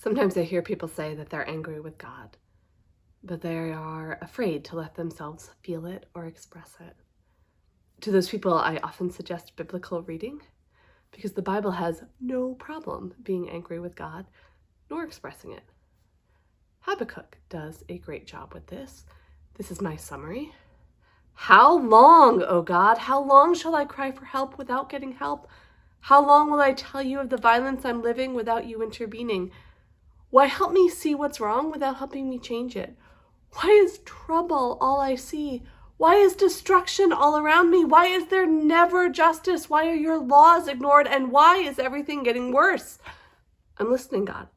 Sometimes I hear people say that they're angry with God, but they are afraid to let themselves feel it or express it. To those people, I often suggest biblical reading, because the Bible has no problem being angry with God, nor expressing it. Habakkuk does a great job with this. This is my summary. How long, O God? How long shall I cry for help without getting help? How long will I tell you of the violence I'm living without you intervening? Why help me see what's wrong without helping me change it? Why is trouble all I see? Why is destruction all around me? Why is there never justice? Why are your laws ignored? And why is everything getting worse? I'm listening, God.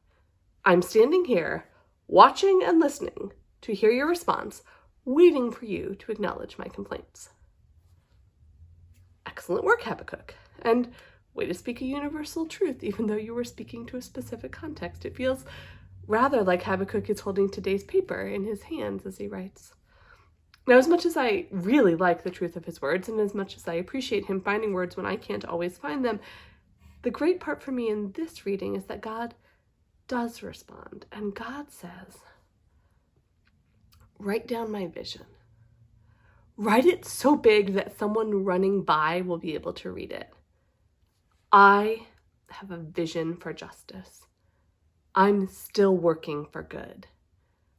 I'm standing here, watching and listening to hear your response, waiting for you to acknowledge my complaints. Excellent work, Habakkuk. And way to speak a universal truth, even though you were speaking to a specific context. It feels rather like Habakkuk is holding today's paper in his hands as he writes. Now, as much as I really like the truth of his words, and as much as I appreciate him finding words when I can't always find them, the great part for me in this reading is that God does respond. And God says, write down my vision. Write it so big that someone running by will be able to read it. I have a vision for justice. I'm still working for good.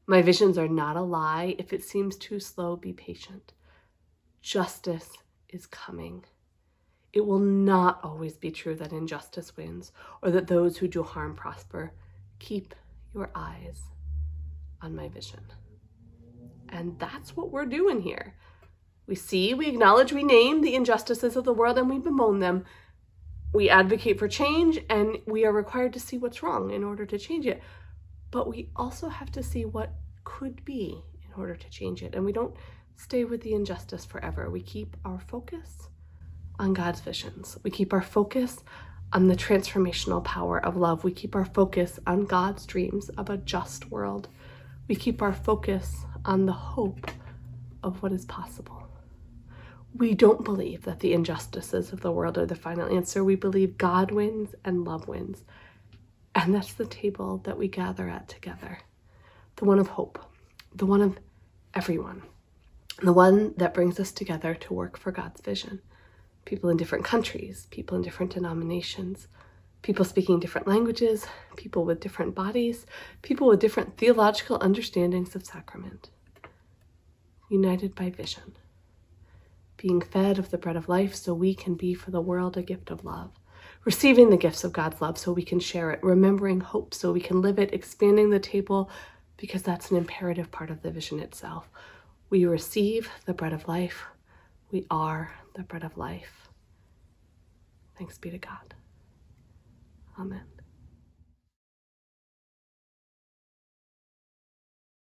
My visions are not a lie. If it seems too slow, be patient. Justice is coming. It will not always be true that injustice wins or that those who do harm prosper. Keep your eyes on my vision. And that's what we're doing here. We see, we acknowledge, we name the injustices of the world, and we bemoan them. We advocate for change, and we are required to see what's wrong in order to change it. But we also have to see what could be in order to change it. And we don't stay with the injustice forever. We keep our focus on God's visions. We keep our focus on the transformational power of love. We keep our focus on God's dreams of a just world. We keep our focus on the hope of what is possible. We don't believe that the injustices of the world are the final answer. We believe God wins and love wins. And that's the table that we gather at together. The one of hope, the one of everyone, the one that brings us together to work for God's vision. People in different countries, people in different denominations, people speaking different languages, people with different bodies, people with different theological understandings of sacrament. United by vision. Being fed of the bread of life so we can be for the world a gift of love. Receiving the gifts of God's love so we can share it. Remembering hope so we can live it. Expanding the table because that's an imperative part of the vision itself. We receive the bread of life. We are the bread of life. Thanks be to God. Amen.